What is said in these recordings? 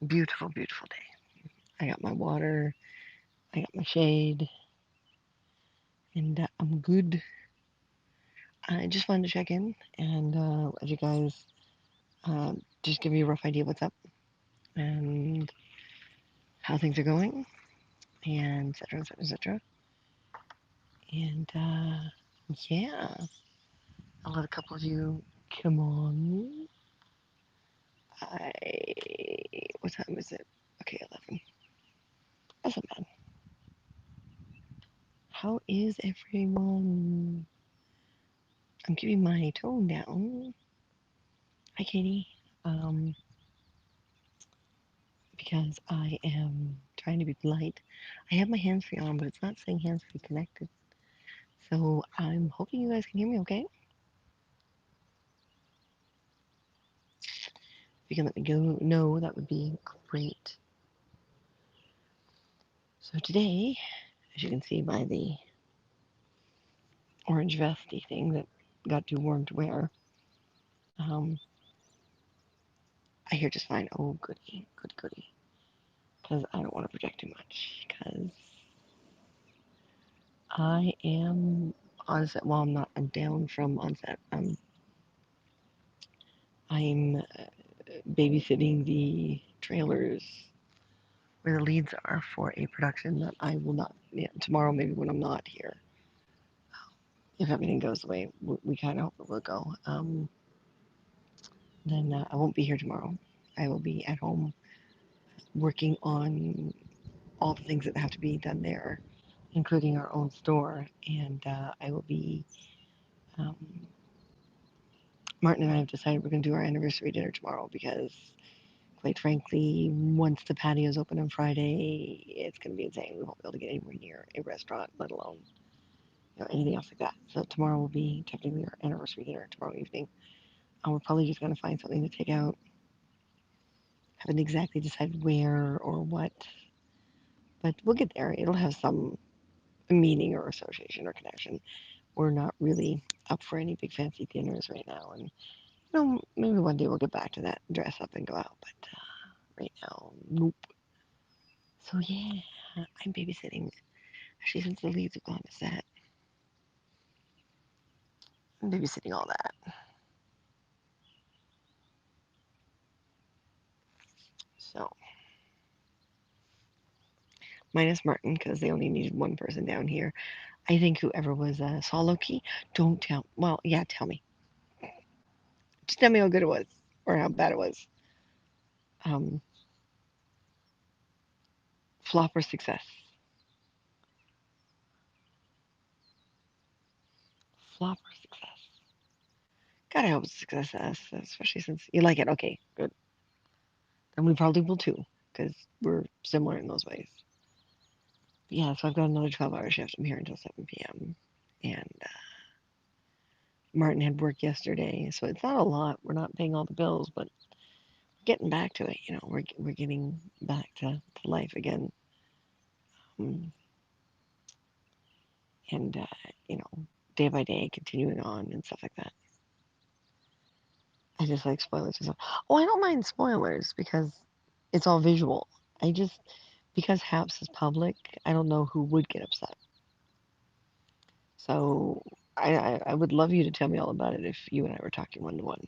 Beautiful, beautiful day. I got my water, I got my shade, and I'm good. I just wanted to check in and let you guys just give you a rough idea what's up and how things are going, and etc. etc. etc. And yeah, I'll let a couple of you come on. I what time is it? Okay, 11. That's not bad. How is everyone? I'm keeping my tone down. Hi, Katie. Um, because I am trying to be polite. I have my hands free on, but it's not saying hands free connected. So I'm hoping you guys can hear me okay. If you can let me go know, that would be great. So today, as you can see by the orange vesty thing that got too warm to wear, um, I hear just fine. Oh, goody, goody, goody. Because I don't want to project too much. Because I am on set. Well, I'm not. I'm down from on set. I'm babysitting the trailers where the leads are for a production that I will not. Yeah, tomorrow, maybe when I'm not here, if everything goes the way we kind of hope it will go, then I won't be here tomorrow. I will be at home working on all the things that have to be done there, including our own store. And I will be. Um, Martin and I have decided we're going to do our anniversary dinner tomorrow because, quite frankly, once the patio's open on Friday, it's going to be insane. We won't be able to get anywhere near a restaurant, let alone anything else like that. So tomorrow will be technically our anniversary dinner tomorrow evening. We're probably just going to find something to take out. Haven't exactly decided where or what, but we'll get there. It'll have some meaning or association or connection. We're not really up for any big fancy dinners right now, and maybe one day we'll get back to that, dress up and go out. But right now, nope. So yeah, I'm babysitting. Actually, since the leads have gone to set, I'm babysitting all that. So minus Martin because they only needed one person down here. I think whoever was saw Loki. Don't tell. Well, yeah, tell me. Just tell me how good it was or how bad it was. Um, Flop or success? Flop or success? God, I hope it's success, especially since you like it. Okay, good. Then we probably will too, because we're similar in those ways. But yeah, so I've got another 12-hour shift. I'm here until 7 p.m. And Martin had work yesterday, so it's not a lot. We're not paying all the bills, but we're getting back to it. We're getting back to life again. Um, and day by day, continuing on and stuff like that. I just like spoilers and stuff. Oh, I don't mind spoilers because it's all visual. I just because Haps is public, I don't know who would get upset. So I would love you to tell me all about it if you and I were talking one to one.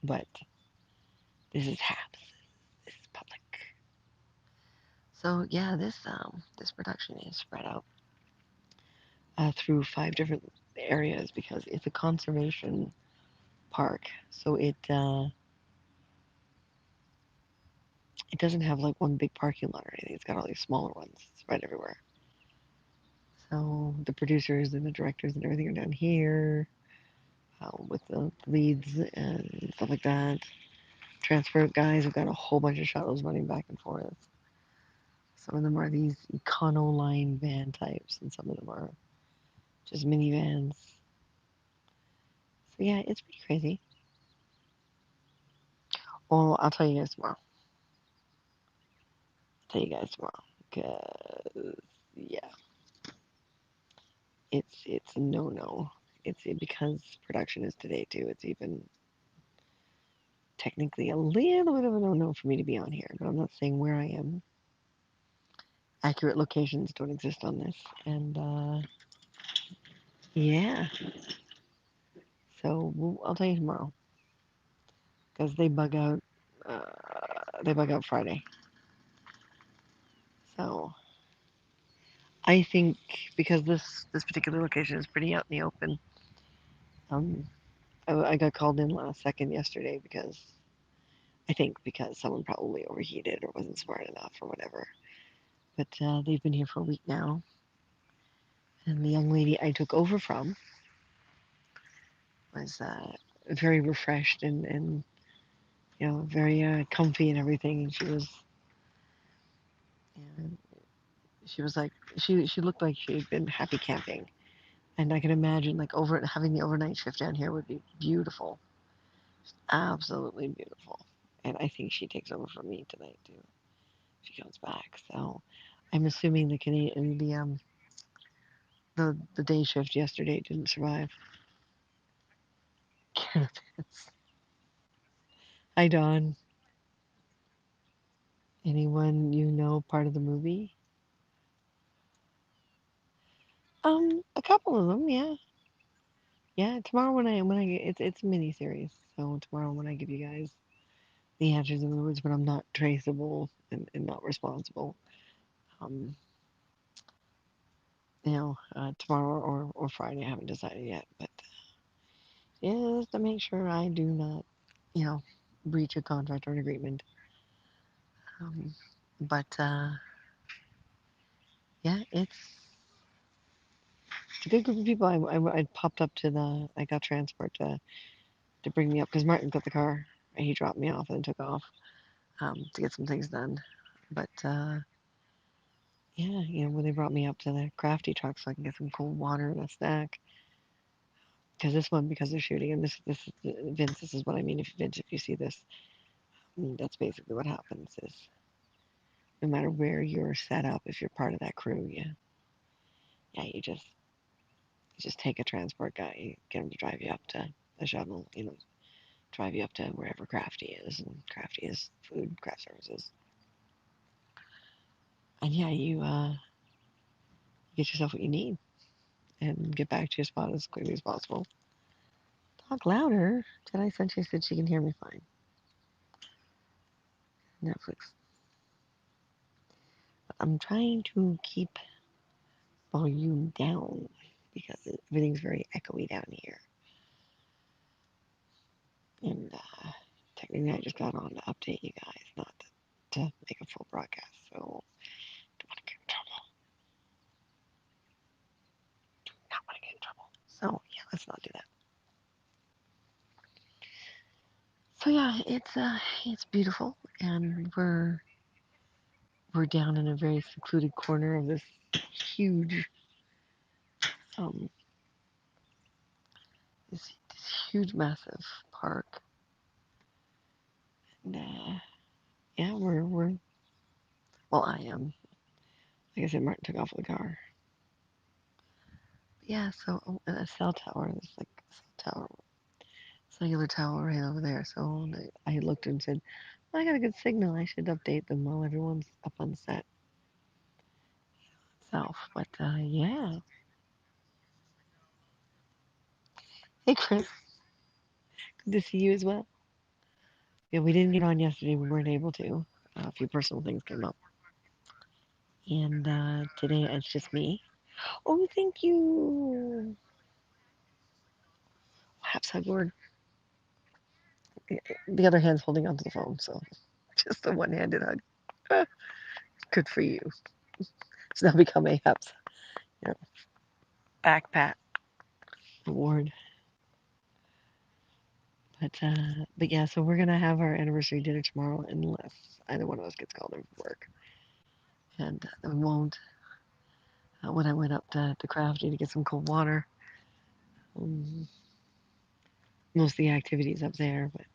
But this is Haps. This is public. So yeah, this production is spread out through 5 different areas because it's a conservation park. So it doesn't have like one big parking lot or anything. It's got all these smaller ones spread everywhere. So the producers and the directors and everything are down here with the leads and stuff like that. Transfer guys have got a whole bunch of shuttles running back and forth. Some of them are these Econoline van types, and some of them are just minivans. So yeah, it's pretty crazy. Well, I'll tell you guys tomorrow. I'll tell you guys tomorrow. Cause yeah, it's a no no. It's because production is today too. It's even technically a little bit of a no-no for me to be on here, but I'm not saying where I am. Accurate locations don't exist on this, and yeah. So I'll tell you tomorrow because they bug out. Uh, they bug out Friday. So I think because this particular location is pretty out in the open. Um, I got called in last second yesterday because I think because someone probably overheated or wasn't smart enough or whatever. But they've been here for a week now, and the young lady I took over from was very refreshed and very comfy and everything. And and she was like she looked like she'd been happy camping. And I can imagine like over having the overnight shift down here would be beautiful, absolutely beautiful. And I think she takes over from me tonight too. If she comes back. So I'm assuming the Canadian the day shift yesterday didn't survive. Hi Dawn. Anyone you know part of the movie? A couple of them, yeah. Yeah, tomorrow when I it's a mini series. So tomorrow when I give you guys the answers in the words, but I'm not traceable and not responsible. Um, tomorrow or Friday, I haven't decided yet, but just to make sure I do not, you know, breach a contract or an agreement. Um, but yeah, it's a good group of people. I popped up to I got transport to bring me up because Martin got the car and he dropped me off and then took off to get some things done. But yeah, when they brought me up to the crafty truck so I can get some cold water and a snack. Because this one, because they're shooting, and this is Vince. This is what I mean. If Vince, if you see this, that's basically what happens. Is no matter where you're set up, if you're part of that crew, yeah, you just take a transport guy, you get him to drive you up to a shuttle, drive you up to wherever Crafty is, and Crafty is food, craft services, and yeah, you get yourself what you need and get back to your spot as quickly as possible. Talk louder. Jedi Sentry said she can hear me fine. Netflix. I'm trying to keep volume down because everything's very echoey down here. And technically, I just got on to update you guys, not to make a full broadcast. So, don't want to get in trouble. Not want to get in trouble. So, yeah, let's not do that. So, yeah, it's beautiful, and we're down in a very secluded corner of this huge um this huge massive park. And yeah, we're well, I am. Like I said, Martin took off with the car. Yeah, so and a cell tower. There's like a cell tower, cellular tower right over there. So I looked and said, well, I got a good signal. I should update them while everyone's up on set itself. But yeah. Hey, Chris. Good to see you as well. Yeah, we didn't get on yesterday. We weren't able to. A few personal things came up. And today it's just me. Oh, thank you. Perhaps hug word. The other hand's holding onto the phone, so just a one-handed hug. Good for you. It's now become a Haps, you know, back pat award. But yeah, so we're gonna have our anniversary dinner tomorrow unless either one of us gets called in for work, and we won't. When I went up to Crafty to get some cold water, um, most of the activities up there, but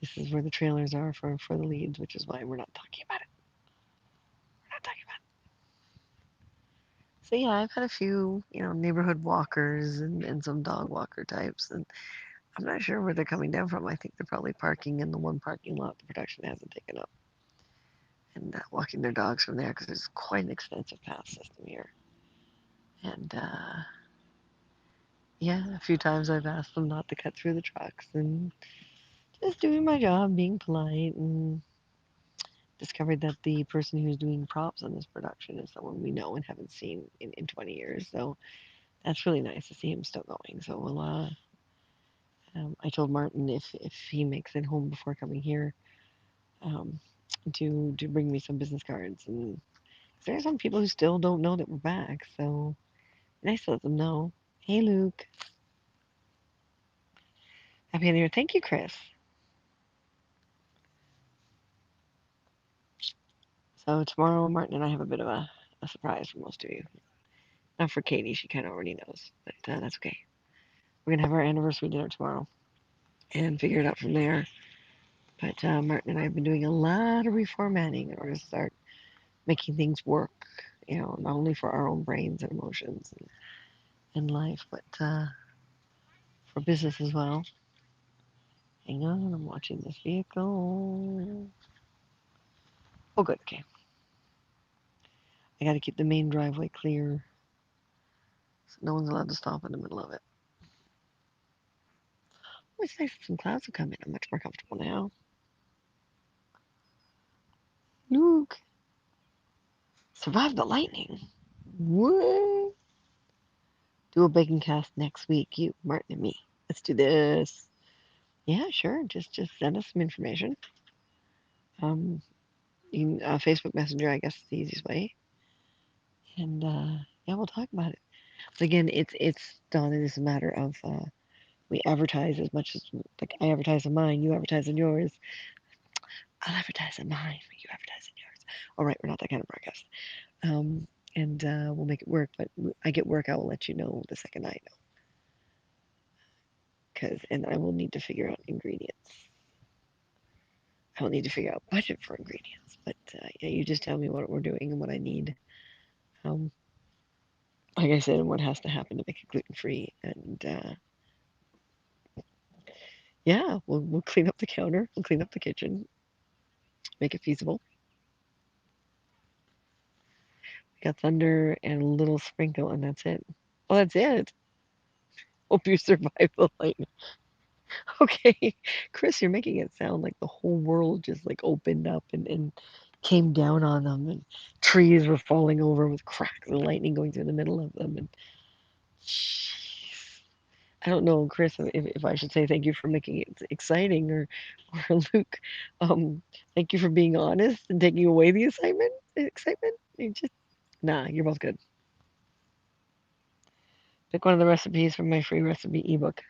this is where the trailers are for the leads, which is why we're not talking about it. We're not talking about it. So yeah, I've had a few, neighborhood walkers and some dog walker types, and I'm not sure where they're coming down from. I think they're probably parking in the one parking lot the production hasn't taken up and walking their dogs from there because there's quite an extensive path system here. And yeah, a few times I've asked them not to cut through the trucks and just doing my job, being polite, and discovered that the person who's doing props on this production is someone we know and haven't seen in 20 years. So that's really nice to see him still going. So I told Martin if he makes it home before coming here, um, to bring me some business cards. And there are some people who still don't know that we're back. So nice to let them know. Hey, Luke. Happy New Year. Thank you, Chris. So tomorrow, Martin and I have a bit of a surprise for most of you. Not for Katie, she kind of already knows, but that's okay. We're gonna have our anniversary dinner tomorrow and figure it out from there. But Martin and I have been doing a lot of reformatting in order to start making things work. Not only for our own brains and emotions and life, but for business as well. Hang on, I'm watching this vehicle. Oh, good. Okay, I got to keep the main driveway clear, so no one's allowed to stop in the middle of it. Oh, it's nice that some clouds have come in. I'm much more comfortable now. Luke, survived the lightning. What? Do a bacon cast next week, you, Martin, and me. Let's do this. Yeah, sure. Just send us some information. Um, you can, Facebook Messenger, I guess, is the easiest way. And yeah, we'll talk about it. But again, it's Donna. It's a matter of we advertise as much as like I advertise on mine, you advertise on yours. I'll advertise on mine, you advertise on yours. All right, we're not that kind of broadcast. And we'll make it work. But I get work, I will let you know the second I know. And I will need to figure out ingredients. I will need to figure out budget for ingredients. But yeah, you just tell me what we're doing and what I need. Um, like I said, and what has to happen to make it gluten free. And yeah, we'll clean up the counter, we'll clean up the kitchen, make it feasible. We got thunder and a little sprinkle, and that's it. Well, that's it. Hope you survive the lightning. Okay, Chris, you're making it sound like the whole world just like opened up and came down on them, and trees were falling over with cracks of lightning going through the middle of them. And jeez. I don't know, Chris, if I should say thank you for making it exciting, or Luke, thank you for being honest and taking away the excitement. Nah, you're both good. Pick one of the recipes from my free recipe ebook.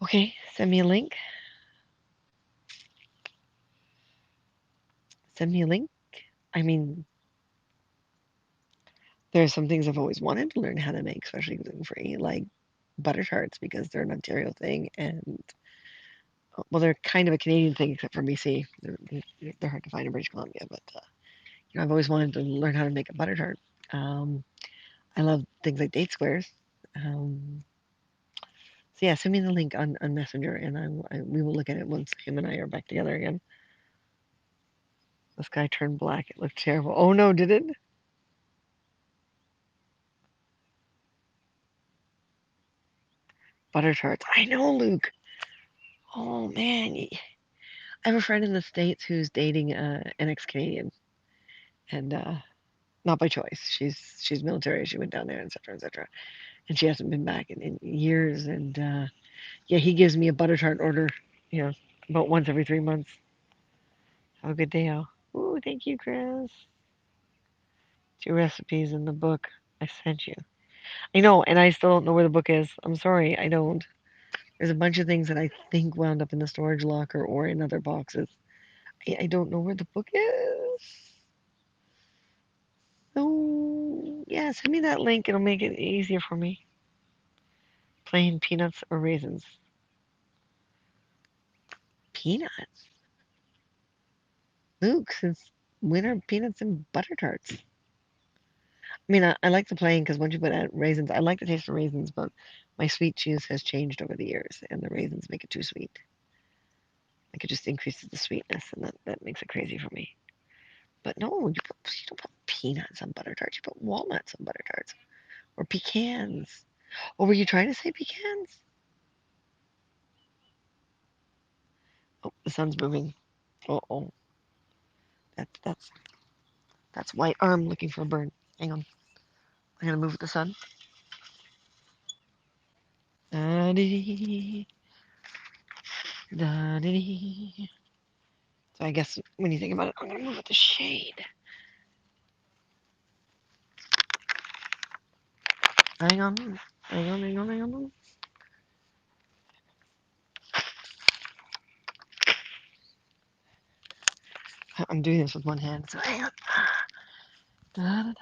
Okay, send me a link. Send me a link. I mean, there's some things I've always wanted to learn how to make, especially gluten free, like butter tarts, because they're an Ontario thing, and well, they're kind of a Canadian thing, except for BC. They're hard to find in British Columbia, but I've always wanted to learn how to make a butter tart. Um, I love things like date squares. Um, so yeah, send me the link on Messenger, and we will look at it once him and I are back together again. The sky turned black. It looked terrible. Oh no, did it? Butter tarts. I know, Luke. Oh man, I have a friend in the States who's dating an ex-Canadian, and not by choice. She's military. She went down there, etc., etc. And she hasn't been back in years. And yeah, he gives me a butter tart order, you know, about once every 3 months. Have a good day, all. Ooh, thank you, Chris. 2 recipes in the book I sent you. I know, and I still don't know where the book is. I'm sorry, I don't. There's a bunch of things that I think wound up in the storage locker or in other boxes. I don't know where the book is. So, yeah, send me that link. It'll make it easier for me. Plain peanuts or raisins? Peanuts? Luke, since when are peanuts and butter tarts? I mean, I like the plain because once you put out raisins, I like the taste of raisins, but my sweet tooth has changed over the years, and the raisins make it too sweet. Like it just increases the sweetness, and that makes it crazy for me. But no, you don't put peanuts on butter tarts. You put walnuts on butter tarts or pecans. Oh, were you trying to say pecans? Oh, the sun's moving. Oh, that's that's white arm looking for a bird. Hang on, I'm gonna move with the sun. Da-dee, da-dee. So I guess when you think about it, I'm gonna move with the shade. Hang on, hang on. I'm doing this with one hand, so hang on. Da da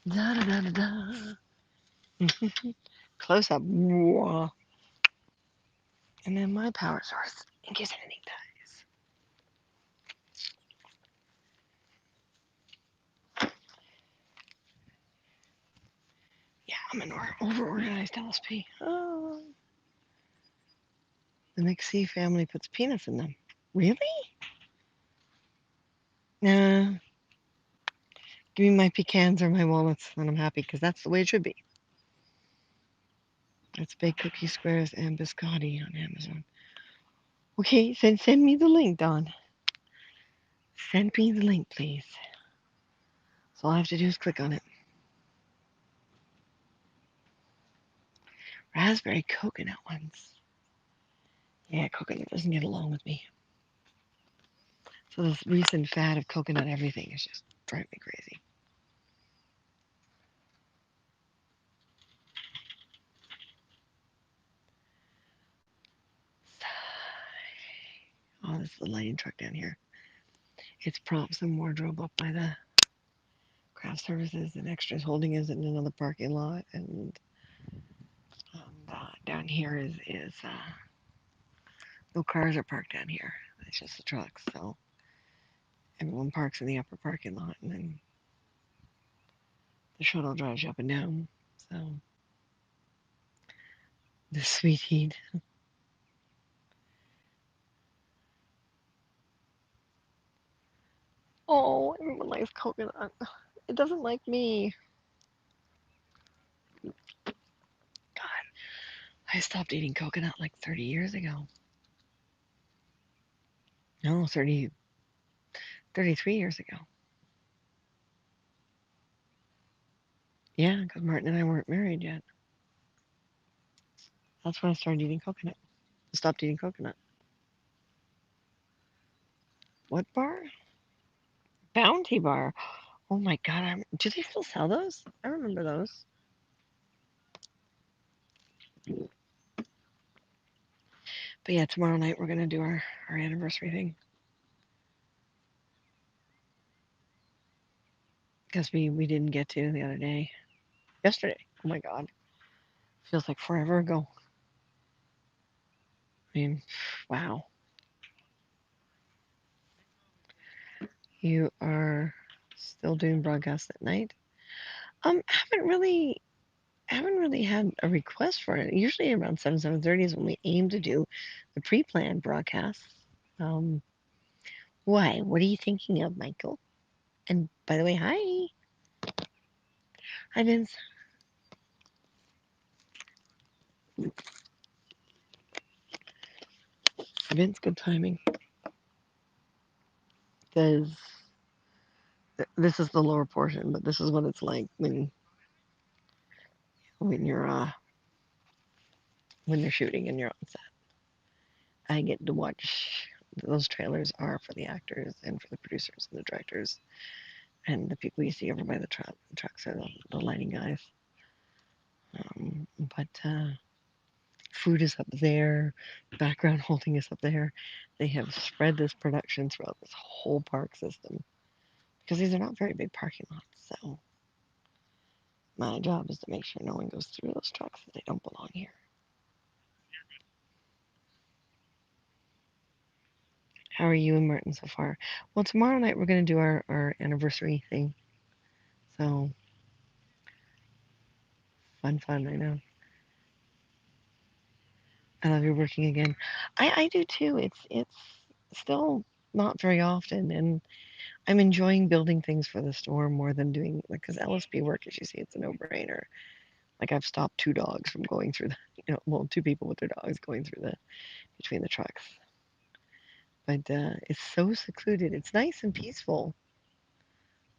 da da da da da. Close up. Whoa. And then my power source, in case anything dies. Yeah, I'm an over-organized LSP. Oh, the McSee family puts peanuts in them. Really? Nah. Give me my pecans or my walnuts, and I'm happy because that's the way it should be. That's baked cookie squares and biscotti on Amazon. Okay, send me the link, Don. Send me the link, please. So all I have to do is click on it. Raspberry coconut ones. Yeah, coconut doesn't get along with me. So this recent fad of coconut everything is just driving me crazy. Oh, this is the lighting truck down here. It's props and wardrobe up by the craft services, and extras holding is in another parking lot, and down here is no cars are parked down here. It's just the trucks, so everyone parks in the upper parking lot, and then the shuttle drives you up and down. So the sweet heat. Oh, everyone likes coconut. It doesn't like me. God, I stopped eating coconut like 30 years ago. No, 33 years ago. Yeah, because Martin and I weren't married yet. That's when I started eating coconut. I stopped eating coconut. What bar? Bounty Bar. Oh my God. Do they still sell those? I remember those. But yeah, tomorrow night we're going to do our anniversary thing. Because we didn't get to the other day. Yesterday. Oh my God. Feels like forever ago. I mean, wow. You are still doing broadcasts at night? Haven't really had a request for it. Usually around 7:30 is when we aim to do the pre-planned broadcasts. Um, why? What are you thinking of, Michael? And by the way, hi. Hi, Vince. Vince, good timing. Because this is the lower portion, but this is what it's like when you're when they're shooting and you're on set. I get to watch. Those trailers are for the actors and for the producers and the directors and the people you see over by the trucks are the lighting guys. But food is up there, background holding is up there. They have spread this production throughout this whole park system because these are not very big parking lots. So my job is to make sure no one goes through those trucks that they don't belong here. How are you and Martin so far? Well, tomorrow night we're going to do our anniversary thing. So fun, fun. I know. I love you working again. I do too. It's still not very often, and I'm enjoying building things for the store more than doing like because LSP work, as you see, it's a no-brainer. Like I've stopped two dogs from going through the, well, two people with their dogs going through the between the trucks. But it's so secluded. It's nice and peaceful,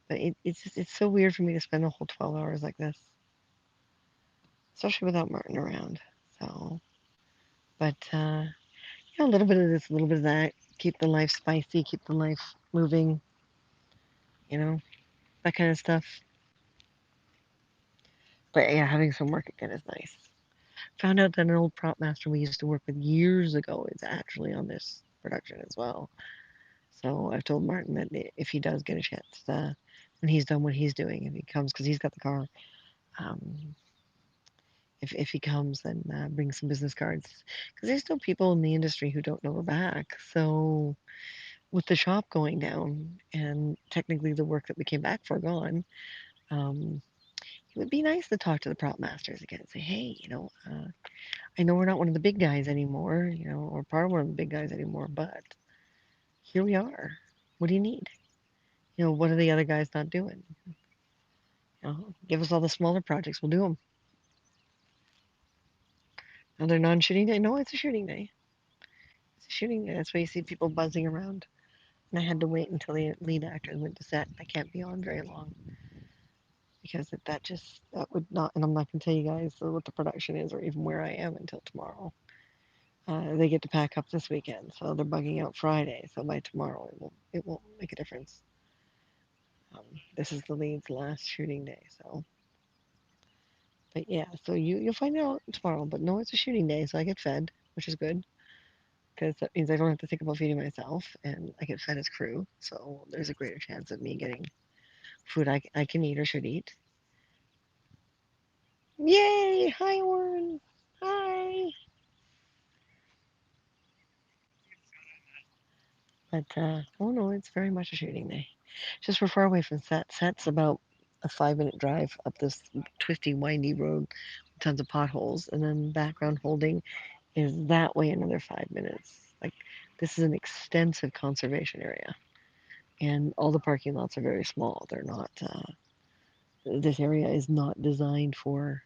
but it's so weird for me to spend the whole 12 hours like this, especially without Martin around. So, but a little bit of this, a little bit of that. Keep the life spicy, keep the life moving. You know, that kind of stuff. But yeah, having some work again is nice. Found out that an old prop master we used to work with years ago is actually on this production as well. So I've told Martin that if he does get a chance, when he's done what he's doing, if he comes, because he's got the car, um, if he comes, then bring some business cards. Because there's still people in the industry who don't know we're back. So with the shop going down and technically the work that we came back for gone, um, it would be nice to talk to the prop masters again and say, hey, I know we're not one of the big guys anymore, or part of one of the big guys anymore, but here we are. What do you need? What are the other guys not doing? Give us all the smaller projects. We'll do them. Another non-shooting day? No, it's a shooting day. It's a shooting day. That's why you see people buzzing around. And I had to wait until the lead actors went to set. I can't be on very long because that would not. And I'm not going to tell you guys what the production is or even where I am until tomorrow. They get to pack up this weekend, so they're bugging out Friday. So by tomorrow, it won't make a difference. This is the lead's last shooting day, so. But yeah, so you'll find out tomorrow. But no, it's a shooting day, so I get fed, which is good because that means I don't have to think about feeding myself, and I get fed as crew. So there's a greater chance of me getting food I can eat or should eat. Yay! Hi, Warren. Hi. But oh no, it's very much a shooting day. Just we're far away from set. Set's about a 5-minute drive up this twisty, windy road, with tons of potholes, and then background holding is that way another 5 minutes. Like this is an extensive conservation area, and all the parking lots are very small. They're not. This area is not designed for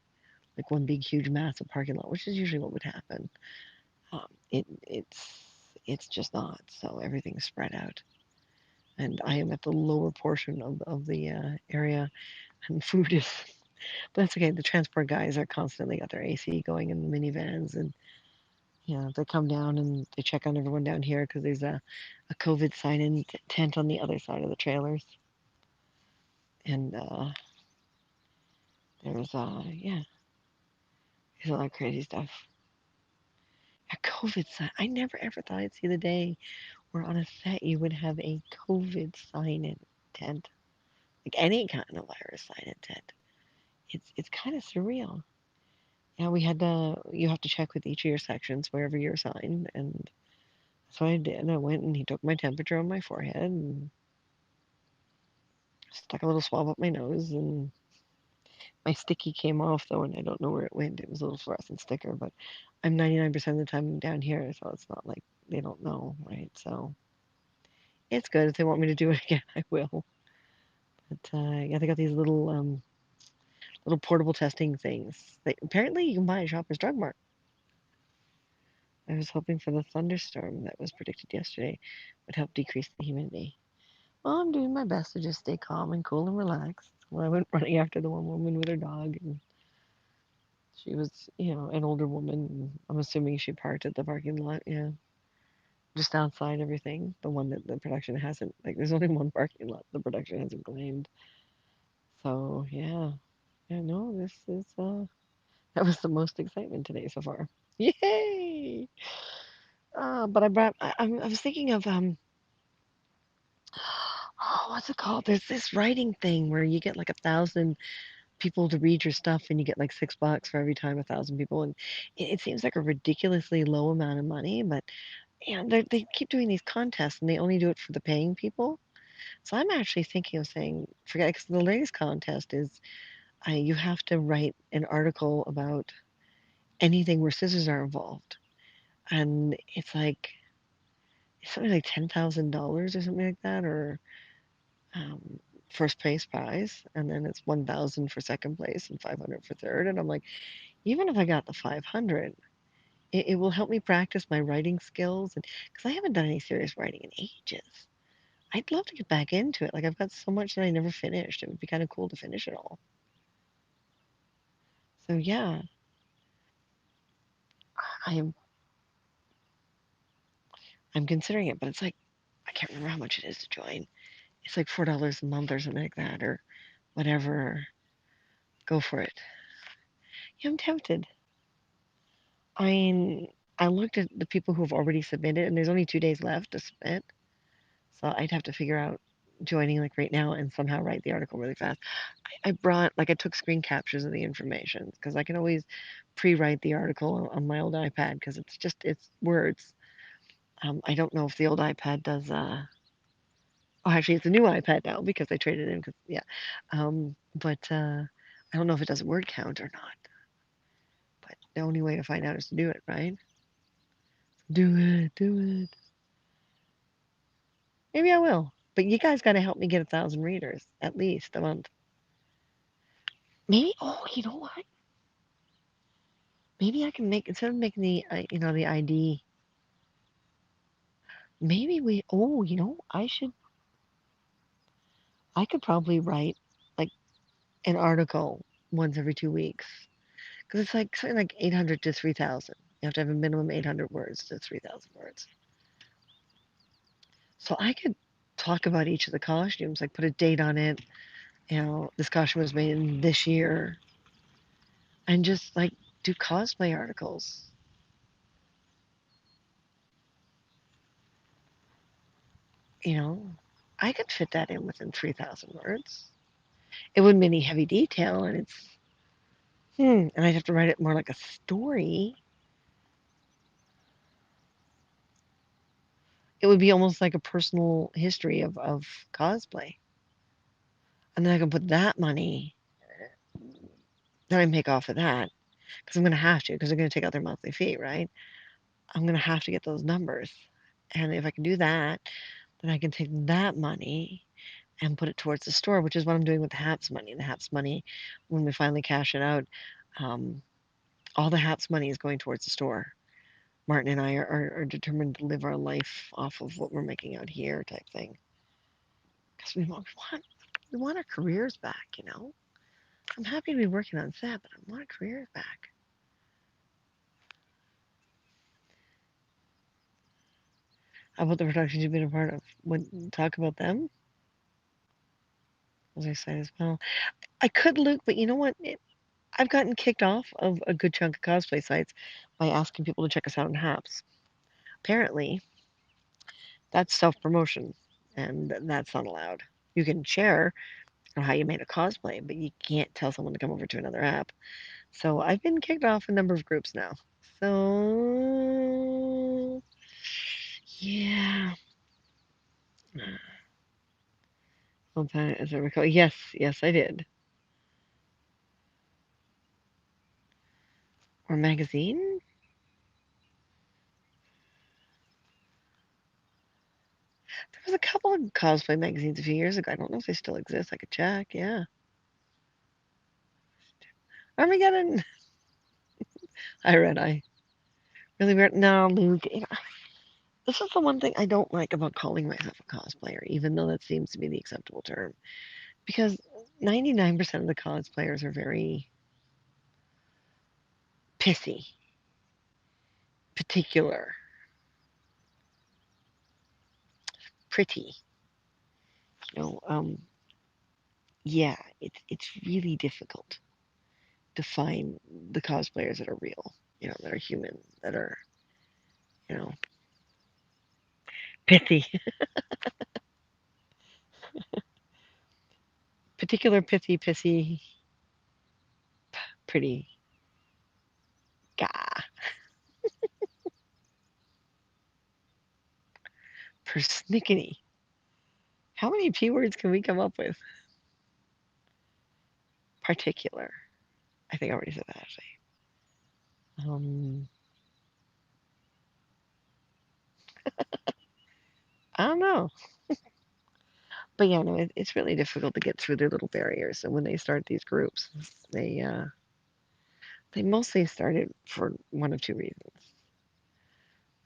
like one big, huge, massive parking lot, which is usually what would happen. It's just not. So everything's spread out, and I am at the lower portion of the area, and food is. But that's okay. The transport guys are constantly got their AC going in the minivans, and they come down and they check on everyone down here because there's a COVID sign-in tent on the other side of the trailers, and yeah, there's a lot of crazy stuff. A COVID sign. I never ever thought I'd see the day where on a set you would have a COVID sign-in tent, like any kind of virus sign-in tent. It's kind of surreal. Yeah, we had to. You have to check with each of your sections wherever you're assigned, and so I did. I went and he took my temperature on my forehead and stuck a little swab up my nose, and my sticky came off though, and I don't know where it went. It was a little fluorescent sticker, but I'm 99% of the time down here, so it's not like they don't know, right? So it's good. If they want me to do it again, I will. But yeah, they got these little portable testing things. Apparently you can buy at Shoppers Drug Mart. I was hoping for the thunderstorm that was predicted yesterday would help decrease the humidity. Well, I'm doing my best to just stay calm and cool and relaxed. Well, I went running after the one woman with her dog, and she was, an older woman. I'm assuming she parked at the parking lot, yeah, just outside everything. The one that the production hasn't, like, there's only one parking lot the production hasn't claimed. So, yeah. Yeah, no, that was the most excitement today so far. Yay! But I was thinking of, oh, what's it called? There's this writing thing where you get like 1,000 people to read your stuff and you get like $6 for every time 1,000 people, and it seems like a ridiculously low amount of money, but they keep doing these contests and they only do it for the paying people. So I'm actually thinking of saying, forget it, because the latest contest is you have to write an article about anything where scissors are involved. And it's something like $10,000 or something like that, or um, first place prize. And then it's 1,000 for second place and 500 for third. And I'm like, even if I got the 500, it will help me practice my writing skills. And because I haven't done any serious writing in ages. I'd love to get back into it. Like I've got so much that I never finished. It would be kind of cool to finish it all. So yeah, I'm I'm considering it, but it's like I can't remember how much it is to join. It's like $4 a month or something like that, or whatever. Go for it. Yeah, I'm tempted. I mean, I looked at the people who have already submitted, and there's only 2 days left to submit. So I'd have to figure out joining like right now and somehow write the article really fast. I took screen captures of the information because I can always pre-write the article on my old iPad because it's words. I don't know if the old iPad does. Oh, actually, it's a new iPad now because I traded in. Cause yeah, but I don't know if it does a word count or not. But the only way to find out is to do it, right? Do it, do it. Maybe I will. But you guys got to help me get 1,000 readers at least a month. Maybe. Oh, you know what? Maybe I can make instead of making the ID. Maybe we. Oh, I could probably write like an article once every 2 weeks because it's like something like 800 to 3,000. You have to have a minimum 800 words to 3,000 words. So I could talk about each of the costumes, like put a date on it. This costume was made in this year, and just like do cosplay articles. You know, I could fit that in within 3,000 words. It wouldn't be any heavy detail, and and I'd have to write it more like a story. It would be almost like a personal history of cosplay. And then I can put that money that I make off of that, because I'm going to have to, because they're going to take out their monthly fee, right? I'm going to have to get those numbers. And if I can do that, then I can take that money and put it towards the store, which is what I'm doing with the HAPS money. The HAPS money, when we finally cash it out, um, all the HAPS money is going towards the store. Martin and I are determined to live our life off of what we're making out here, type thing. Because we want our careers back, you know. I'm happy to be working on set, but I want our careers back. How about the productions you've been a part of? Talk about them? Was I excited as well? I could, Luke, but you know what? I've gotten kicked off of a good chunk of cosplay sites by asking people to check us out in HAPS. Apparently, that's self promotion, and that's not allowed. You can share how you made a cosplay, but you can't tell someone to come over to another app. So I've been kicked off a number of groups now. So yeah. Sometime as I recall. Yes, yes, I did. Or magazine? There was a couple of cosplay magazines a few years ago. I don't know if they still exist. I could check. Yeah. Armageddon. I read. I really weird. No, Luke. This is the one thing I don't like about calling myself a cosplayer, even though that seems to be the acceptable term. Because 99% of the cosplayers are very pissy, particular, pretty. You know, yeah, it's really difficult to find the cosplayers that are real. That are human, that are you know pithy, particular, pithy, pissy, pretty guy, persnickety. How many P words can we come up with? Particular. I think I already said that actually. Um, I don't know. But yeah, no, it's really difficult to get through their little barriers. And when they start these groups, they mostly start it for one of two reasons.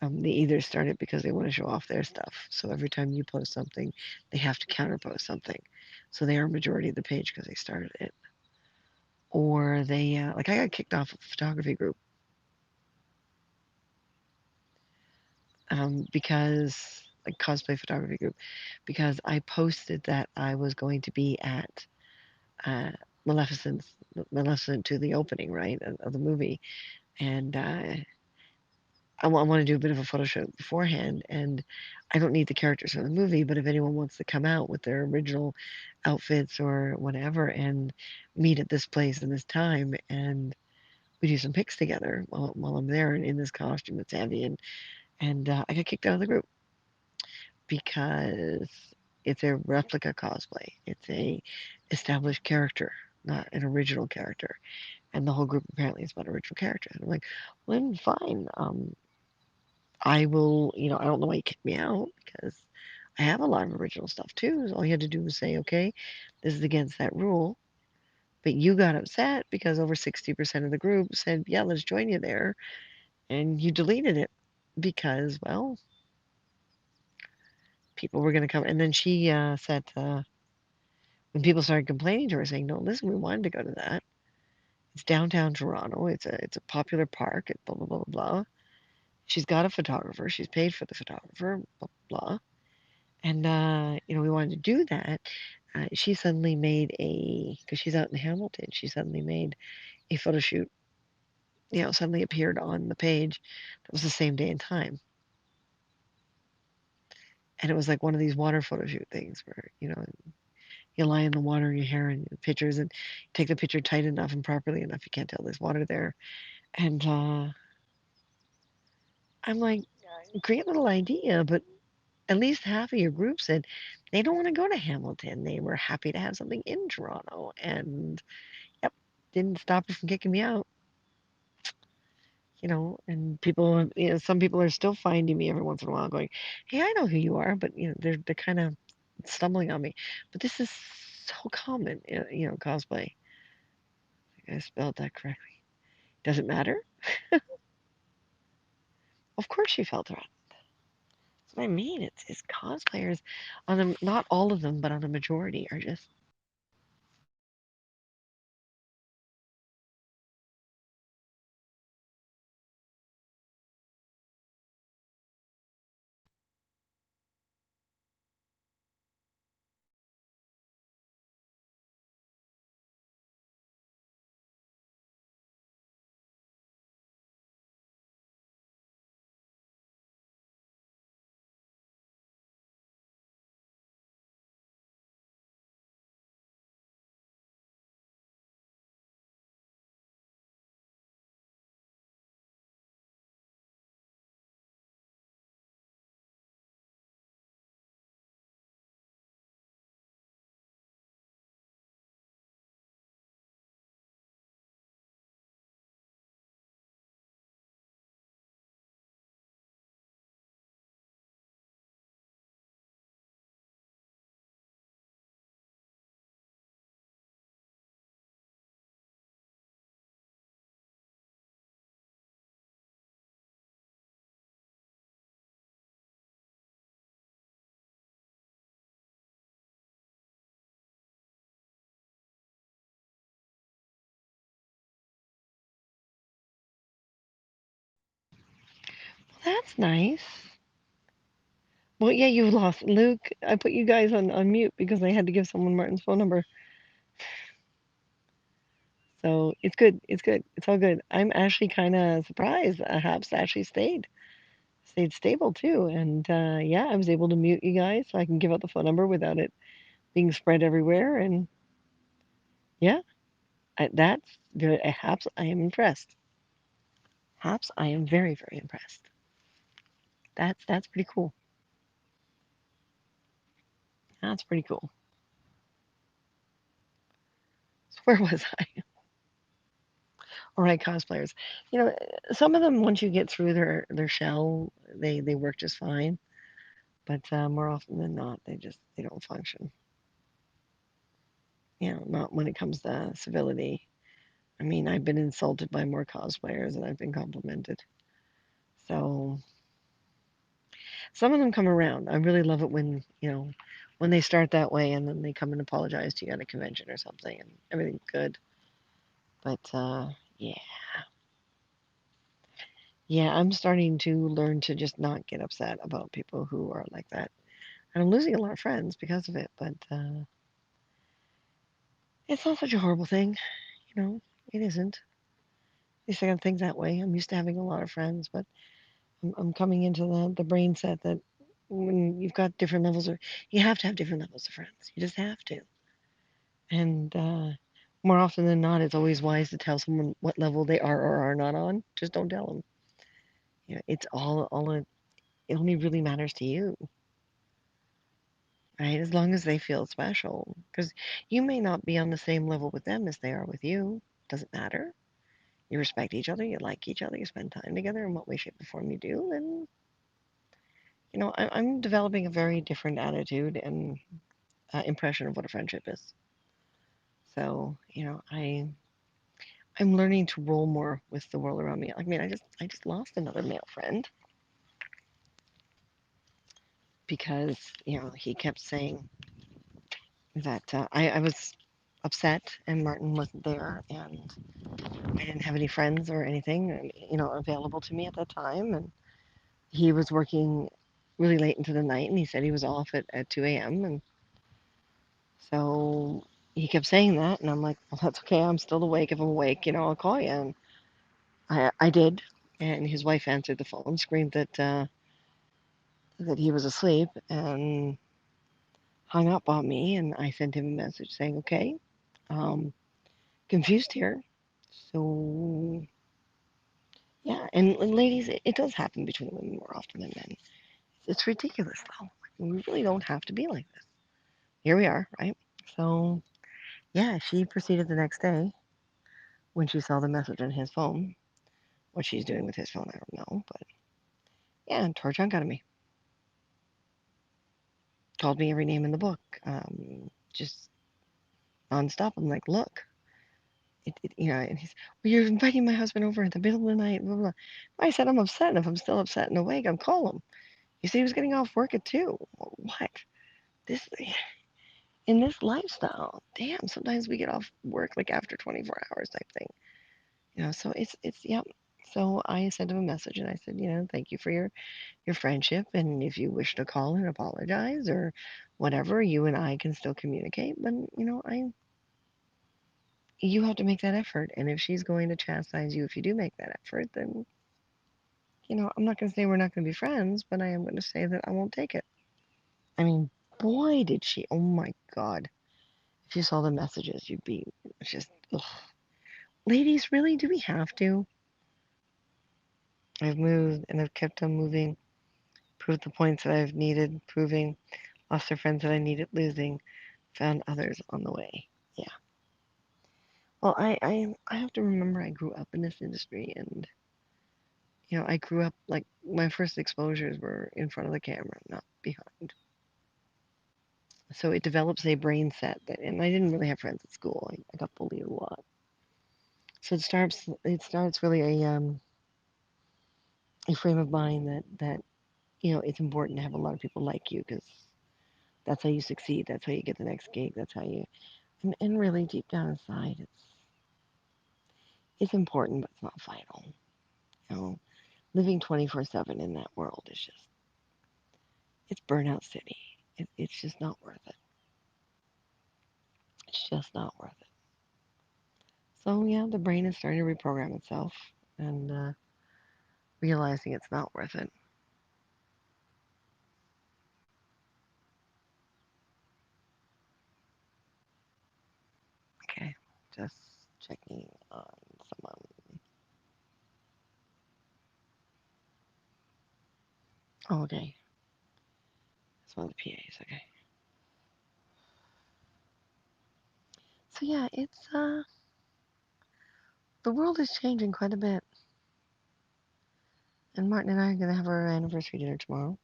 They either start it because they want to show off their stuff. So every time you post something, they have to counterpost something. So they are majority of the page because they started it. Or they, like I got kicked off of a photography group because, like cosplay photography group, because I posted that I was going to be at uh, Maleficent, Maleficent to the opening, right, of the movie. And want to do a bit of a photo shoot beforehand, and I don't need the characters from the movie, but if anyone wants to come out with their original outfits or whatever and meet at this place and this time, and we do some pics together while I'm there and in this costume that's heavy, and I got kicked out of the group because it's a replica cosplay. It's a established character, not an original character, and the whole group apparently is about original characters. And I'm like, well, then fine. I will, I don't know why you kicked me out because I have a lot of original stuff too. So all you had to do was say, okay, this is against that rule. But you got upset because over 60% of the group said, yeah, let's join you there. And you deleted it because, well, people were going to come. And then she said, when people started complaining to her, saying, no, listen, we wanted to go to that. It's downtown Toronto. It's a popular park. It's blah, blah, blah, blah. She's got a photographer. She's paid for the photographer, blah, blah, blah. And, we wanted to do that. She suddenly made because she's out in Hamilton, she suddenly made a photo shoot, suddenly appeared on the page. That was the same day and time. And it was like one of these water photo shoot things where, you lie in the water in your hair and pictures and take the picture tight enough and properly enough. You can't tell there's water there. And I'm like, great little idea, but at least half of your group said they don't want to go to Hamilton. They were happy to have something in Toronto. And yep, didn't stop her from kicking me out. And people, some people are still finding me every once in a while going, hey, I know who you are, but, they're kind of stumbling on me. But this is so common, cosplay. I spelled that correctly. Does it matter? Of course she felt threatened. That's what I mean. It's cosplayers on them, not all of them, but on the majority are just, well, that's nice. Well, yeah, you lost Luke. I put you guys on mute because I had to give someone Martin's phone number. So it's good. It's good. It's all good. I'm actually kind of surprised that Habs actually stayed stable too. And yeah, I was able to mute you guys so I can give out the phone number without it being spread everywhere. And yeah, that's very Habs. I am impressed. Habs, I am very very impressed. That's pretty cool. That's pretty cool. So where was I? All right, cosplayers. You know, some of them once you get through their shell, they work just fine. But more often than not, they don't function. You know, not when it comes to civility. I mean, I've been insulted by more cosplayers than I've been complimented. So some of them come around. I really love it when, when they start that way and then they come and apologize to you at a convention or something and everything's good. But yeah, yeah, I'm starting to learn to just not get upset about people who are like that. And I'm losing a lot of friends because of it, but it's not such a horrible thing, you know. It isn't. At least I don't think that way. I'm used to having a lot of friends, but I'm coming into the brain set that when you've got different levels of, you have to have different levels of friends. You just have to. And more often than not, it's always wise to tell someone what level they are or are not on. Just don't tell them. You know, it's all it only really matters to you, right? As long as they feel special, because you may not be on the same level with them as they are with you. Doesn't matter. You respect each other, you like each other, you spend time together in what way, shape, or form you do, then I'm developing a very different attitude and impression of what a friendship is. So, I'm learning to roll more with the world around me. I mean, I just lost another male friend because he kept saying that I was upset and Martin wasn't there and I didn't have any friends or anything available to me at that time, and he was working really late into the night and he said he was off at 2 a.m. and so he kept saying that and I'm like, well, that's okay. I'm still awake. If I'm awake, I'll call you. And I did. And his wife answered the phone, screamed that he was asleep, and hung up on me. And I sent him a message saying, okay, um, confused here. So, yeah. And ladies, it does happen between women more often than men. It's ridiculous, though. We really don't have to be like this. Here we are, right? So, yeah, she proceeded the next day when she saw the message on his phone. What she's doing with his phone, I don't know. But yeah, and tore junk out of me. Called me every name in the book. Just nonstop. I'm like, look, and he's, well, you're inviting my husband over in the middle of the night. Blah, blah, blah. I said, I'm upset. And if I'm still upset and awake, I'll call him. He said he was getting off work at 2. What? This, in this lifestyle, damn, sometimes we get off work like after 24 hours type thing. So yep. So I sent him a message and I said, thank you for your friendship. And if you wish to call and apologize or whatever, you and I can still communicate. But, you have to make that effort. And if she's going to chastise you if you do make that effort, then, I'm not going to say we're not going to be friends, but I am going to say that I won't take it. I mean, boy, did she. Oh my God. If you saw the messages, you'd be just, ugh. Ladies, really? Do we have to? I've moved and I've kept on moving, proved the points that I've needed proving, lost the friends that I needed losing, found others on the way. Yeah. Well, I have to remember I grew up in this industry and I grew up like my first exposures were in front of the camera, not behind. So it develops a brain set that, and I didn't really have friends at school. I got bullied a lot. So it starts really a frame of mind that it's important to have a lot of people like you because that's how you succeed. That's how you get the next gig. That's how you and really deep down inside, it's important, but it's not vital. You know, living 24/7 in that world is just it's burnout city. It's just not worth it. It's just not worth it. So yeah, the brain is starting to reprogram itself and realizing it's not worth it. Okay, just checking on someone. Oh, okay, it's one of the PAs. Okay. So yeah, it's the world is changing quite a bit. And Martin and I are gonna have our anniversary dinner tomorrow.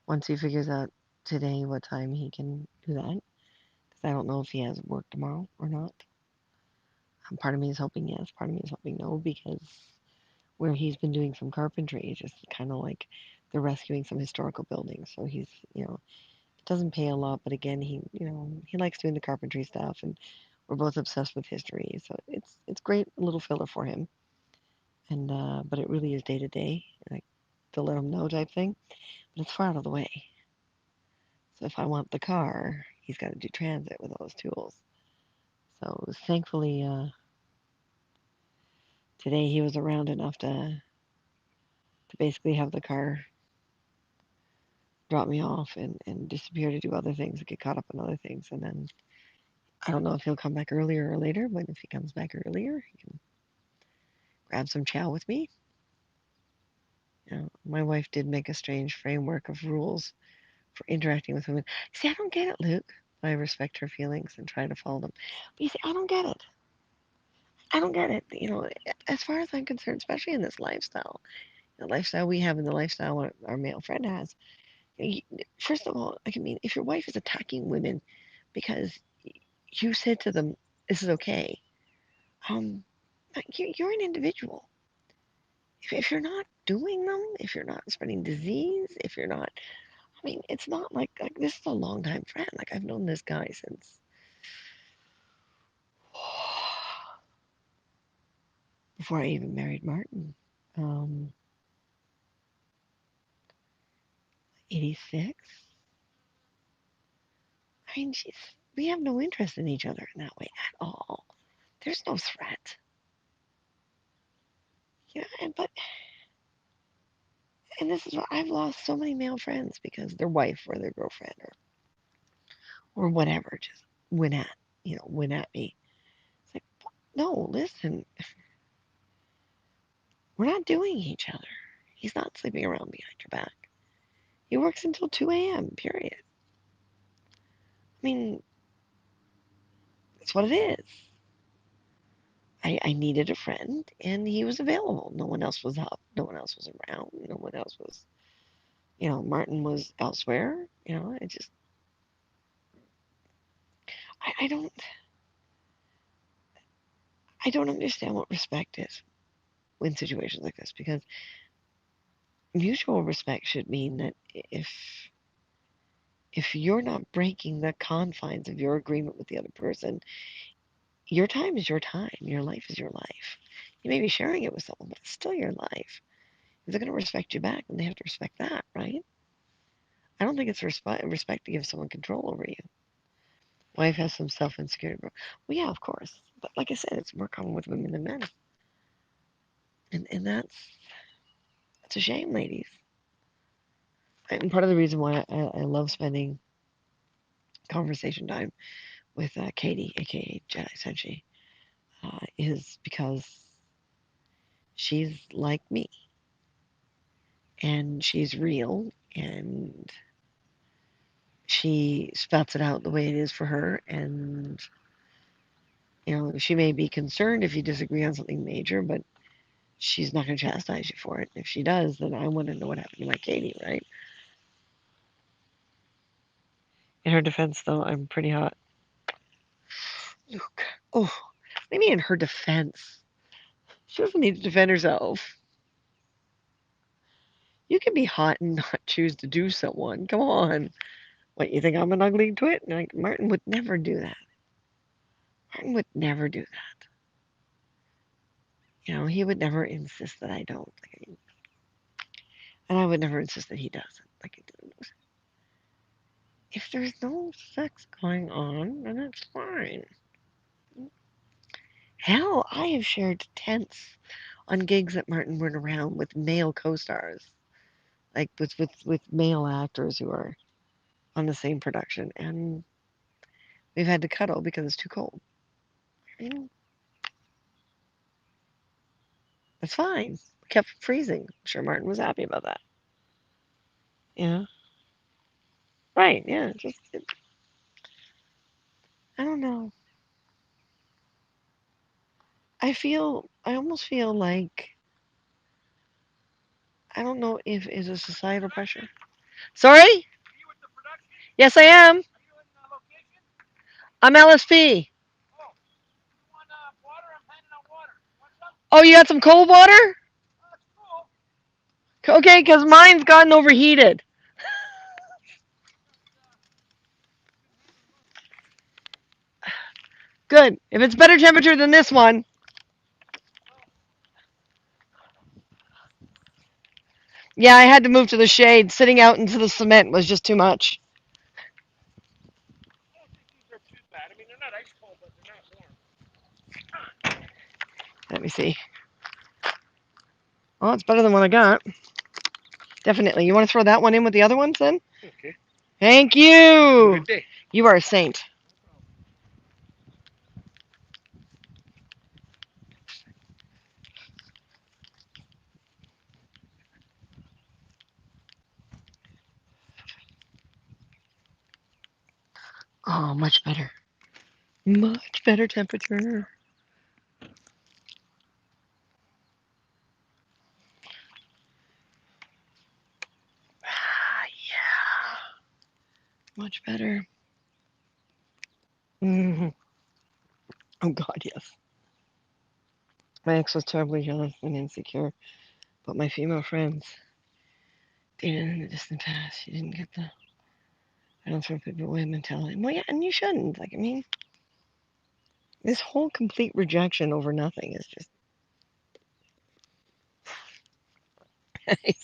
Once he figures out today what time he can do that, because I don't know if he has work tomorrow or not. Part of me is hoping yes, part of me is hoping no, because where he's been doing some carpentry, it's just kind of like they're rescuing some historical buildings. So he's, it doesn't pay a lot, but again, he likes doing the carpentry stuff, and we're both obsessed with history. So it's great little filler for him, and but it really is day to day, like to let him know type thing. But it's far out of the way. So if I want the car, he's got to do transit with all those tools. So thankfully, today he was around enough to basically have the car drop me off and disappear to do other things and get caught up in other things. And then I don't know if he'll come back earlier or later, but if he comes back earlier, he can grab some chow with me. My wife did make a strange framework of rules for interacting with women. See, I don't get it, Luke. I respect her feelings and try to follow them. But you see, I don't get it. I don't get it. As far as I'm concerned, especially in this lifestyle, the lifestyle we have and the lifestyle our male friend has. First of all, I mean, if your wife is attacking women because you said to them, "This is okay," um, you're an individual. If you're not doing them, if you're not spreading disease, if you're not, I mean, it's not like this is a longtime friend. Like I've known this guy since before I even married Martin. Um, 86. I mean, we have no interest in each other in that way at all. There's no threat. But and this is what I've lost so many male friends because their wife or their girlfriend or whatever just went at me. It's like, no, listen, we're not doing each other. He's not sleeping around behind your back. He works until 2 a.m., period. I mean, that's what it is. I needed a friend, and he was available. No one else was up. No one else was around. No one else was, Martin was elsewhere. I don't, I don't understand what respect is in situations like this because mutual respect should mean that if you're not breaking the confines of your agreement with the other person, your time is your time. Your life is your life. You may be sharing it with someone, but it's still your life. If they're going to respect you back, then they have to respect that, right? I don't think it's respect to give someone control over you. Wife has some self insecurity. Well, yeah, of course. But like I said, it's more common with women than men. And that's a shame, ladies. And part of the reason why I love spending conversation time with Katie, aka Jedi Senshi, is because she's like me and she's real and she spouts it out the way it is for her. And, she may be concerned if you disagree on something major, but she's not going to chastise you for it. If she does, then I want to know what happened to my Katie, right? In her defense, though, I'm pretty hot. Luke. Oh, maybe in her defense. She doesn't need to defend herself. You can be hot and not choose to do someone. Come on. What, you think I'm an ugly twit? Like, Martin would never do that. Martin would never do that. He would never insist that I don't. And I would never insist that he doesn't. If there's no sex going on, then it's fine. Hell, I have shared tents on gigs that Martin weren't around with male co-stars, like with male actors who are on the same production, and we've had to cuddle because it's too cold. That's fine. We kept freezing. I'm sure Martin was happy about that. Yeah. Right. Yeah. I don't know. I almost feel like, I don't know if it's a societal pressure. Sorry? Yes, I am. I'm LSP. Oh, you got some cold water? Okay, because mine's gotten overheated. Good. If it's better temperature than this one. Yeah, I had to move to the shade. Sitting out into the cement was just too much. Let me see. Oh, it's better than what I got. Definitely. You want to throw that one in with the other ones then? Okay. Thank you. Good day. You are a saint. Oh, much better. Much better temperature. Ah, yeah. Much better. Hmm. Oh, God, yes. My ex was terribly jealous and insecure, but my female friends dated in the distant past. She didn't get the I don't throw people away mentality. Well, yeah, and you shouldn't. Like, I mean, this whole complete rejection over nothing is just.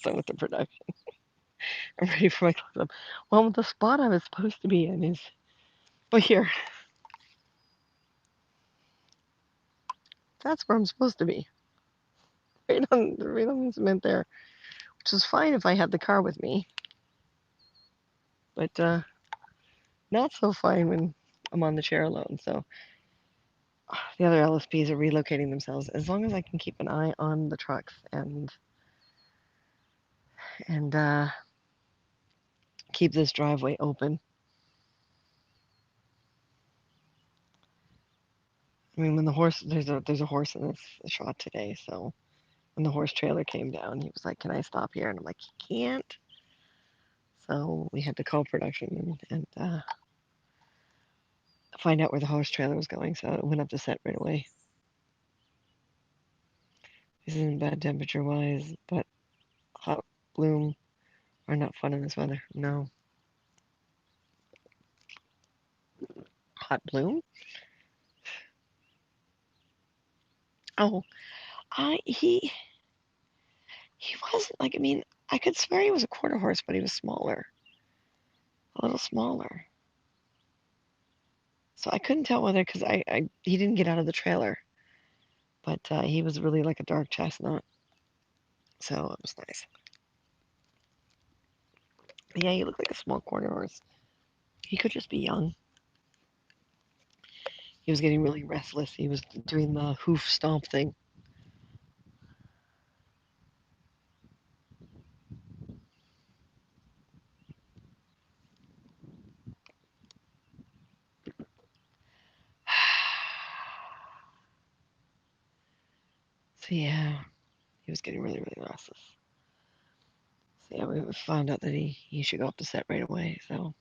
So with the production, I'm ready for my close up. Well, the spot I was supposed to be in is. But here, that's where I'm supposed to be. Right on the cement there, which is fine if I had the car with me, but not so fine when I'm on the chair alone. So the other LSPs are relocating themselves. As long as I can keep an eye on the trucks and keep this driveway open. I mean, when the horse there's a horse in this shot today. So when the horse trailer came down, he was like, "Can I stop here?" And I'm like, "You can't." So we had to call production and find out where the horse trailer was going. So it went up to set right away. This isn't bad temperature wise, but hot bloom are not fun in this weather. No, hot bloom. Oh, I he wasn't like. I mean, I could swear he was a quarter horse, but he was smaller, a little smaller. So I couldn't tell whether because I he didn't get out of the trailer, but he was really like a dark chestnut. So it was nice. Yeah, he looked like a small quarter horse. He could just be young. He was getting really restless. He was doing the hoof stomp thing. So yeah, he was getting really, really restless. So yeah, we found out that he should go up to set right away. So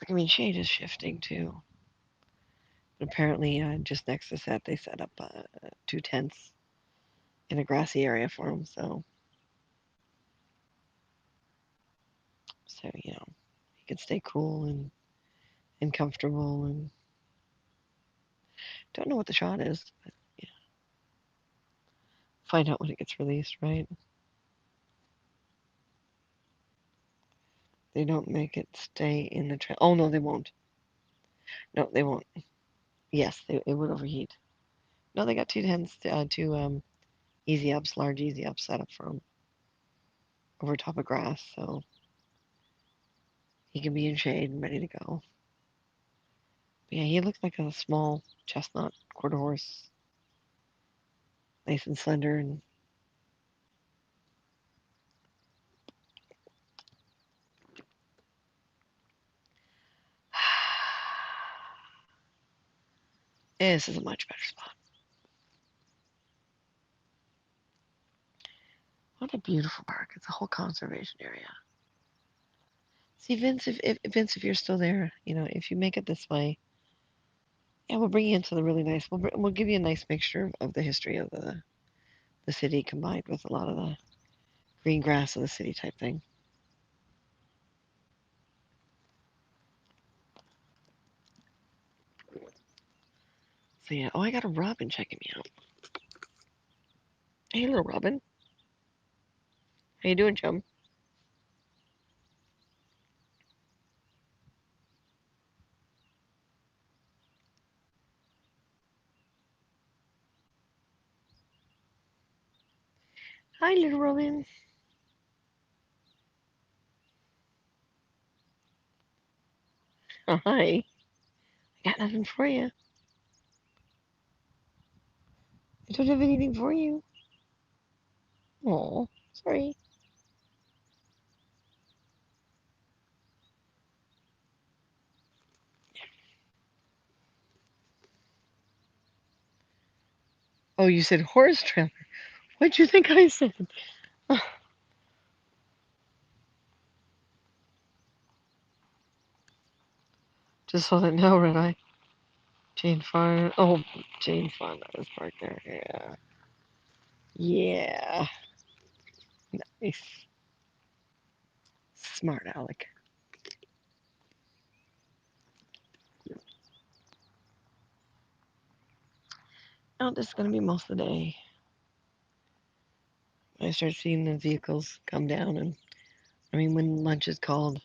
like I mean, shade is shifting too. But apparently, just next to set, they set up two tents in a grassy area for him. So he can stay cool and comfortable and don't know what the shot is, but yeah, find out when it gets released, right? They don't make it stay in the trail. Oh no, they won't. No, they won't. Yes, it would overheat. No, they got two tents, two easy ups, large easy ups set up for him over top of grass, so he can be in shade and ready to go. But yeah, he looks like a small chestnut quarter horse, nice and slender, and This is a much better spot. What a beautiful park. It's a whole conservation area. See, Vince, if you're still there, if you make it this way, yeah, we'll bring you into the really nice. We'll give you a nice mixture of the history of the city combined with a lot of the green grass of the city type thing. So yeah. Oh, I got a robin checking me out. Hey, little robin. How you doing, chum? Hi, little robin. Oh, hi. I got nothing for you. I don't have anything for you. Oh, sorry. Oh, you said horse trailer. What'd you think I said? Just so that now, Red Eye. Jane Fonda. Oh, Jane Fonda was parked there. Yeah. Yeah. Nice. Smart Alec. Oh, this is going to be most of the day. I start seeing the vehicles come down, and I mean, when lunch is called,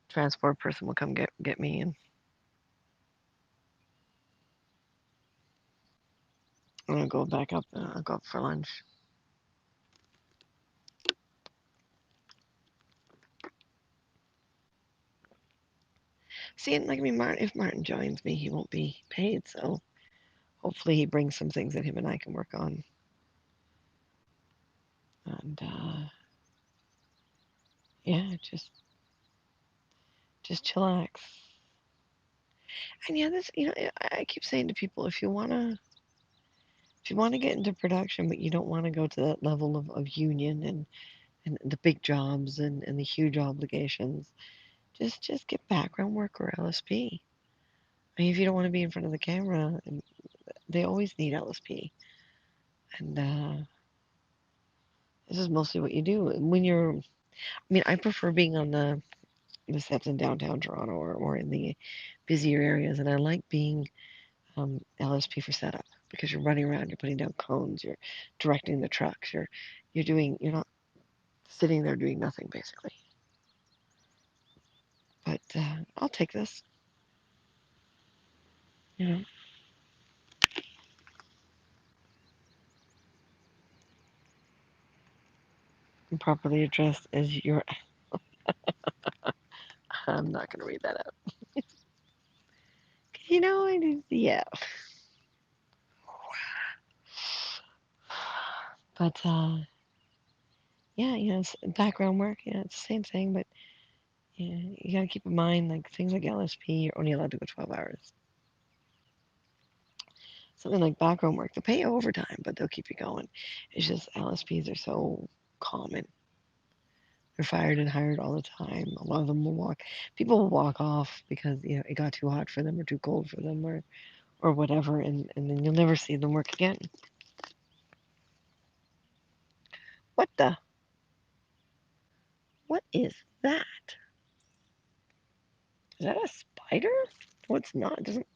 transport person will come get me, and I'm gonna go back up. I'll go up for lunch. See, and like I mean, Martin, if Martin joins me, he won't be paid, so hopefully he brings some things that him and I can work on, and yeah, just chillax. And yeah, this I keep saying to people, if you wanna get into production, but you don't want to go to that level of union and the big jobs and the huge obligations, just get background work or LSP. I mean, if you don't want to be in front of the camera, and they always need LSP, and this is mostly what you do. And when I mean, I prefer being on the sets in downtown Toronto or in the busier areas, and I like being LSP for setup because you're running around, you're putting down cones, you're directing the trucks, you're not sitting there doing nothing basically. But I'll take this, you know, and properly addressed as your. I'm not gonna read that out. I did, yeah. But yeah, background work. Yeah, it's the same thing, but yeah, you gotta keep in mind like things like LSP, you're only allowed to go 12 hours. Something like background work, they'll pay you overtime, but they'll keep you going. It's just LSPs are so common. They're fired and hired all the time. A lot of them will walk. People will walk off because it got too hot for them or too cold for them or whatever, and then you'll never see them work again. What the? What is that? Is that a spider? No, it's not. It doesn't.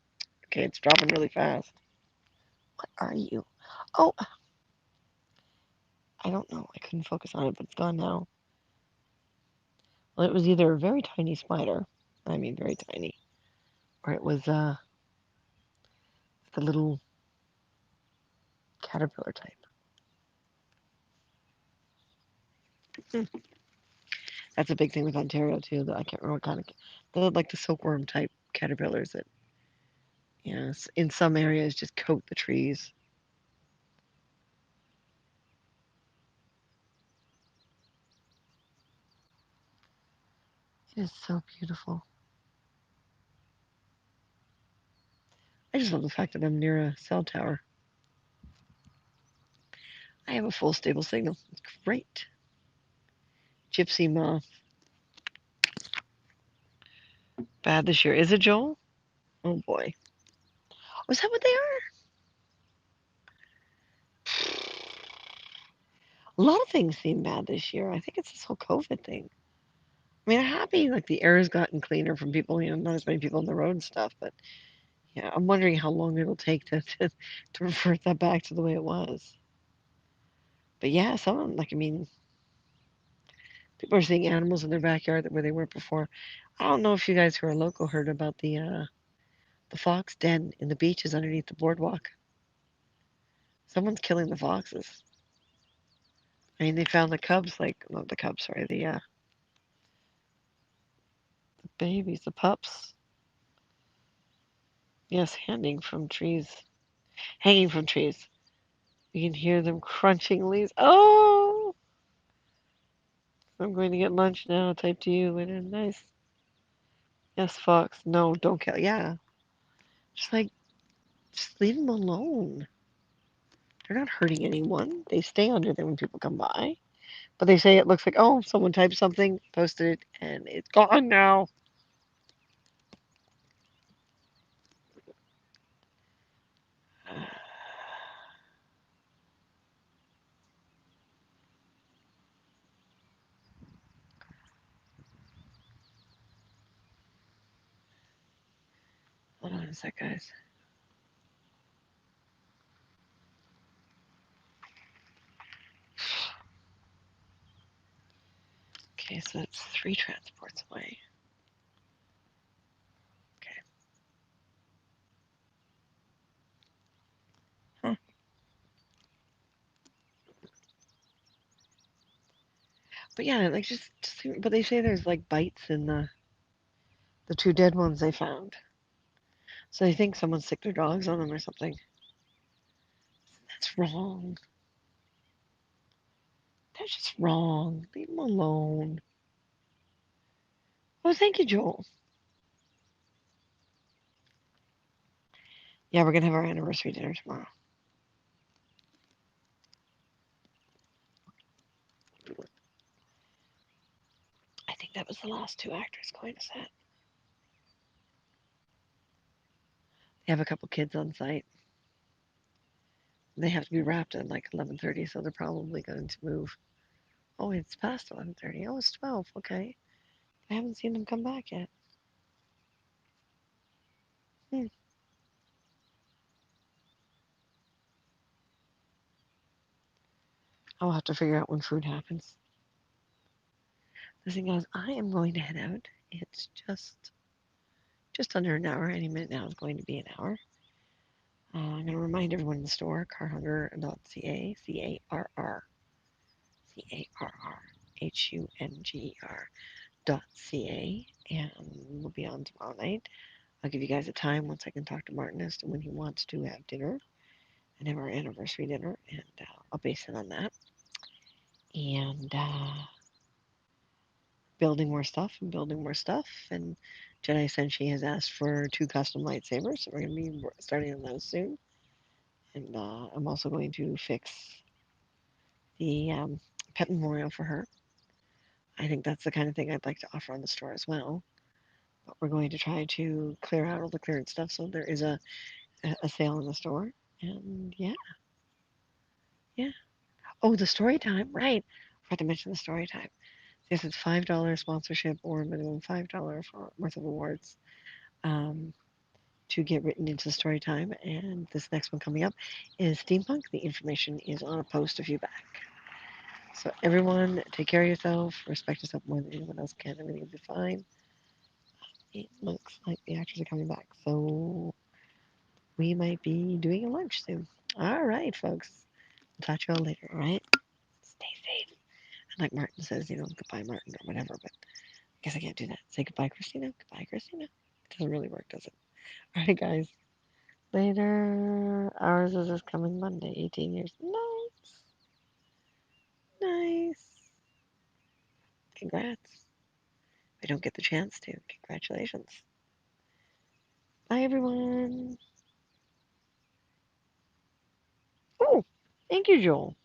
Okay, it's dropping really fast. What are you? Oh, I don't know. I couldn't focus on it, but it's gone now. Well, it was either a very tiny spider, I mean very tiny, or it was the little caterpillar type. Hmm. That's a big thing with Ontario too. That I can't remember what kind of. They're like the silkworm type caterpillars that, in some areas just coat the trees. It is so beautiful. I just love the fact that I'm near a cell tower. I have a full stable signal. It's great. Gypsy moth. Bad this year. Is it, Joel? Oh boy. Oh, is that what they are? A lot of things seem bad this year. I think it's this whole COVID thing. I mean, I'm happy like the air has gotten cleaner from people, not as many people on the road and stuff, but yeah, I'm wondering how long it'll take to revert that back to the way it was. But yeah, some like I mean, people are seeing animals in their backyard where they weren't before. I don't know if you guys who are local heard about the fox den in the beaches underneath the boardwalk. Someone's killing the foxes. I mean, they found the cubs, like not the cubs, sorry, the babies, the pups. Yes, hanging from trees. You can hear them crunching leaves. Oh, I'm going to get lunch now. Type to you later. Nice. Yes, fox. No, don't kill. Yeah, just like just leave them alone. They're not hurting anyone. They stay under there when people come by. But they say it looks like, oh, someone typed something, posted it, and it's gone now. Hold on a sec, guys. Okay, so it's 3 transports away. Okay. Huh. But yeah, like but they say there's like bites in the 2 dead ones they found. So they think someone sicked their dogs on them or something. That's wrong. That's just wrong. Leave them alone. Oh, thank you, Joel. Yeah, we're gonna have our anniversary dinner tomorrow. I think that was the last 2 actors going to set. They have a couple kids on site. They have to be wrapped at like 11:30, so they're probably going to move. Oh, it's past 11:30. Oh, it's 12. Okay. I haven't seen them come back yet. Hmm. I'll have to figure out when food happens. The thing is, I am going to head out. It's just under an hour. Any minute now is going to be an hour. I'm going to remind everyone in the store, carhunger.ca, CARRHUNGER.ca, and we'll be on tomorrow night. I'll give you guys a time once I can talk to Martin as to when he wants to have dinner and have our anniversary dinner, and I'll base it on that. And building more stuff and building more stuff. And Jedi Senshi has asked for 2 custom lightsabers, so we're going to be starting on those soon. And I'm also going to fix the pet memorial for her. I think that's the kind of thing I'd like to offer on the store as well. But we're going to try to clear out all the clearance stuff so there is a sale in the store. And yeah, yeah. Oh, the story time, right. I forgot to mention the story time. Yes, it's $5 sponsorship or minimum $5 for worth of awards. To get written into story time. And this next one coming up is steampunk. The information is on a post a few back. So everyone, take care of yourself, respect yourself more than anyone else can. Everything will be fine. It looks like the actors are coming back, so we might be doing a lunch soon. All right, folks. I'll talk to you all later. All right. Stay safe. And like Martin says, goodbye, Martin, or whatever. But I guess I can't do that. Say goodbye, Christina. Goodbye, Christina. It doesn't really work, does it? All right, guys. Later. Ours is this coming Monday. 18 years. Nice. Nice. Congrats. We don't get the chance to. Congratulations. Bye, everyone. Thank you, Joel.